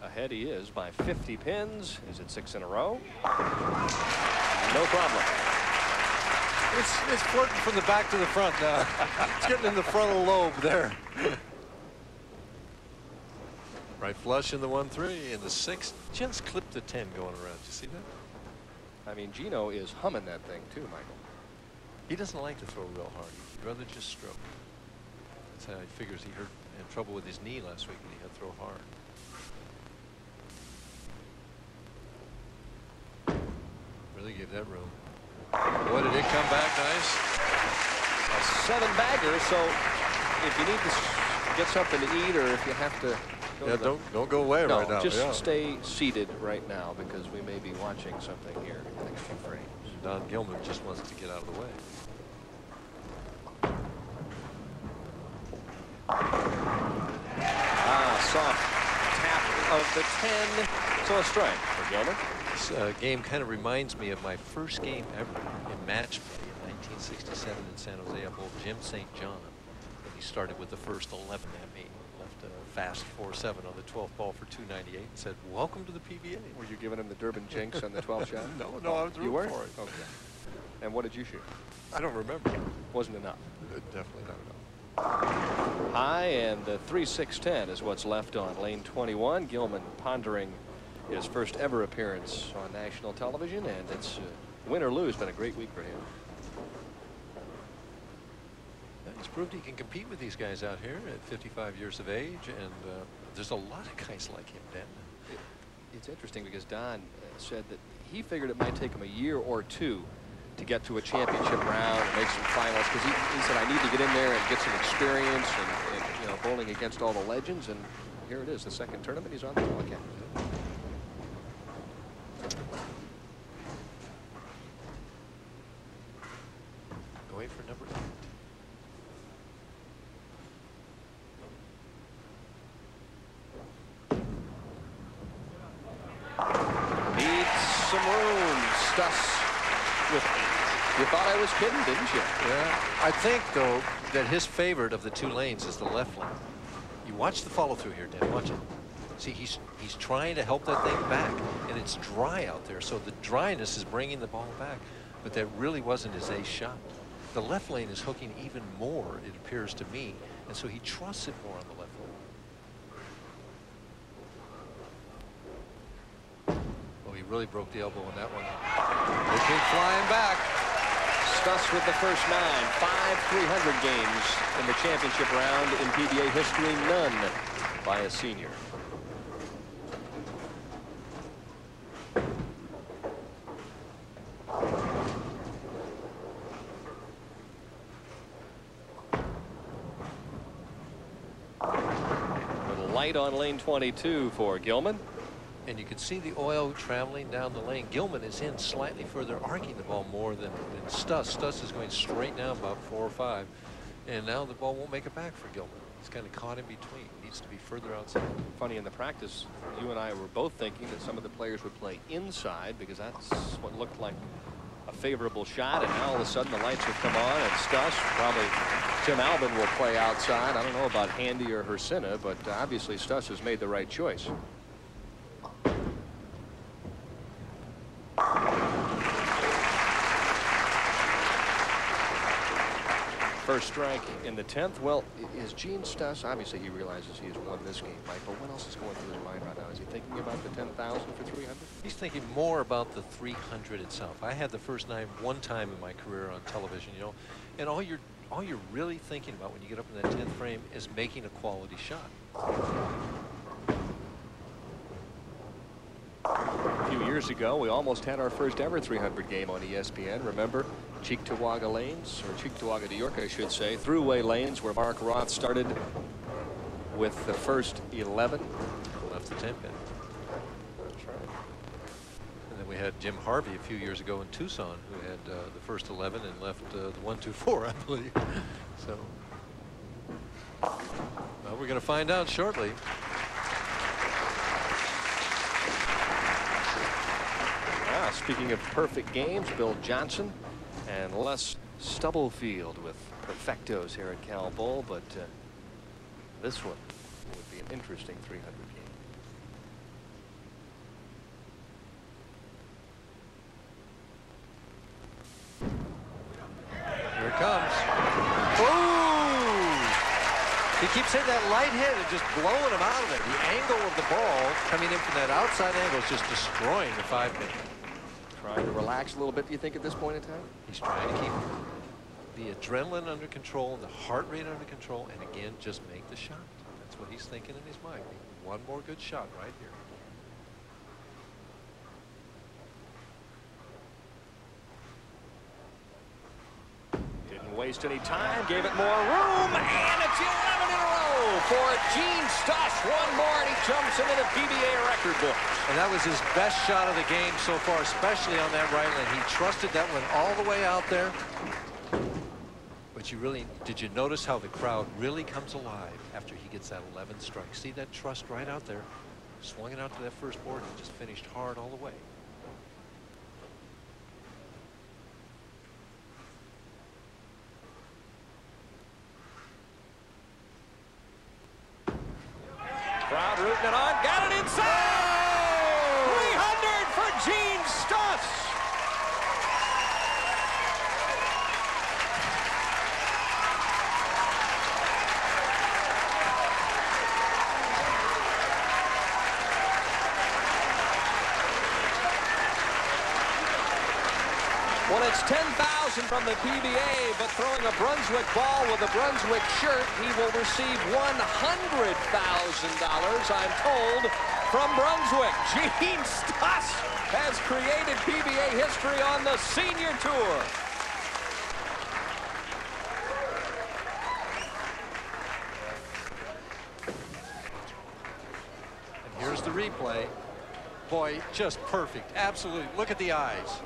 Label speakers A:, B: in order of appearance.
A: ahead he is by 50 pins. Is it 6 in a row? No problem.
B: It's flirting from the back to the front now. It's getting in the frontal lobe there. Right flush in the 1-3 and the 6 just clipped the 10 going around. You see that?
A: I mean, Gino is humming that thing too, Michael.
B: He doesn't like to throw real hard. He'd rather just stroke. That's how he figures. He had trouble with his knee last week and he had to throw hard. Really gave that room. Boy, did it come back nice.
A: A 7-bagger, so if you need to get something to eat or if you have to go
B: don't go away right now.
A: Just stay seated right now because we may be watching something here in the next few frames.
B: Don Gilman just wants to get out of the way.
A: Soft tap of the 10. So a strike for Gilman.
B: This game kind of reminds me of my first game ever in match play in 1967 in San Jose. I bowled Jim St. John when he started with the first 11 at me. Left a fast 4-7 on the 12th ball for 298 and said, "Welcome to the PBA."
A: Were you giving him the Durban jinx on the 12th shot?
B: No, I was rooting for it.
A: Okay. And what did you shoot?
B: I don't remember.
A: Wasn't enough.
B: Definitely not enough.
A: High, and the 3-6-10 is what's left on lane 21. Gilman pondering his first ever appearance on national television, and it's win or lose, been a great week for him.
B: He's proved he can compete with these guys out here at 55 years of age, and there's a lot of guys like him, Dan.
A: It's interesting because Don said that he figured it might take him a year or two to get to a championship round and make some finals, because he said, I need to get in there and get some experience and you know, bowling against all the legends. And here it is, the second tournament. He's on the telecast.
B: Going for number
A: 8. Needs some room. Stus with 8. You thought I was kidding, didn't you?
B: Yeah. I think, though, that his favorite of the 2 lanes is the left lane. You watch the follow through here, Dan. Watch it. See, he's trying to help that thing back, and it's dry out there, so the dryness is bringing the ball back. But that really wasn't his ace shot. The left lane is hooking even more, it appears to me, and so he trusts it more on the left lane. Oh, he really broke the elbow on that one. They came flying back.
A: Stus with the first 9. 5 300 games in the championship round in PBA history, none by a senior. Little light on lane 22 for Gilman.
B: And you can see the oil traveling down the lane. Gilman is in slightly further, arcing the ball more than Stus. Stus is going straight down about 4 or 5. And now the ball won't make it back for Gilman. He's kind of caught in between. Needs to be further outside.
A: Funny, in the practice, you and I were both thinking that some of the players would play inside because that's what looked like a favorable shot. And now all of a sudden the lights have come on, and Stus, probably Tim Albin, will play outside. I don't know about Handy or Hersina, but obviously Stus has made the right choice. First strike in the 10th. Well, is Gene Stus, obviously he realizes he has won this game, Michael. What else is going through his mind right now? Is he thinking about the 10,000 for 300?
B: He's thinking more about the 300 itself. I had the first 9 one time in my career on television, you know, and all you're really thinking about when you get up in that 10th frame is making a quality shot.
A: A few years ago, we almost had our first ever 300 game on ESPN. Remember? Cheektowaga lanes, or Cheektowaga, New York, I should say. Throughway lanes where Mark Roth started with the first 11.
B: Left the 10 pin. That's right. And then we had Jim Harvey a few years ago in Tucson, who had the first 11 and left the 1-2-4, I believe. So, well, we're going to find out shortly.
A: Speaking of perfect games, Bill Johnson and Les Stubblefield with perfectos here at Cal Bowl, but this one would be an interesting 300 game.
B: He keeps hitting that light hit and just blowing him out of it. The angle of the ball coming in from that outside angle is just destroying the 5-pin.
A: Trying to relax a little bit, do you think, at this point in time?
B: He's trying to keep the adrenaline under control, the heart rate under control, and again, just make the shot. That's what he's thinking in his mind. One more good shot right here.
A: Didn't waste any time, gave it more room, and it's 11 in a row for Gene Stus. One more, and he jumps into the PBA record book.
B: And that was his best shot of the game so far, especially on that right lane. He trusted that one all the way out there. But did you notice how the crowd really comes alive after he gets that 11th strike? See that trust right out there? Swung it out to that first board and just finished hard all the way.
A: Crowd rooting it on, got it inside! 300 for Gene Stus! Well, it's $10,000 from the PBA, but throwing a Brunswick ball with a Brunswick shirt, he will receive $100,000, I'm told, from Brunswick. Gene Stus has created PBA history on the senior tour.
B: And here's the replay. Boy, just perfect. Absolutely. Look at the eyes.